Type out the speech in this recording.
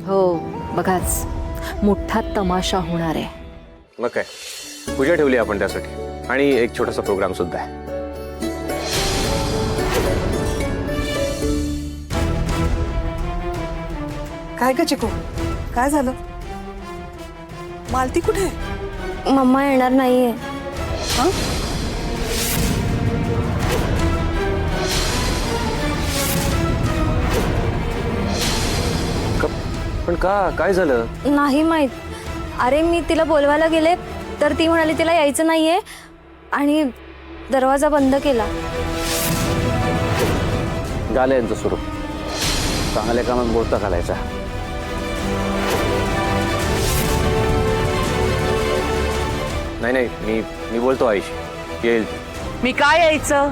हो बघाच, मोठा तमाशा होणार आहे. मग काय, पूजा ठेवली आपण त्यासाठी आणि एक छोटासा प्रोग्राम सुद्धा आहे. काय ग चिकू, काय झालं? मालती कुठे आहे? मम्मा येणार नाहीये. हं? पण का, काय झालं? नाही माहित. अरे मी तिला बोलवायला गेले तर ती म्हणाली तिला यायचं नाहीये आणि दरवाजा बंद केला. झालं यांचं सुरू. चांगल्या कामात बोलता घालायचा. नाही नाही, मी बोलतो आईशी, येईल ती. मी काय यायचं?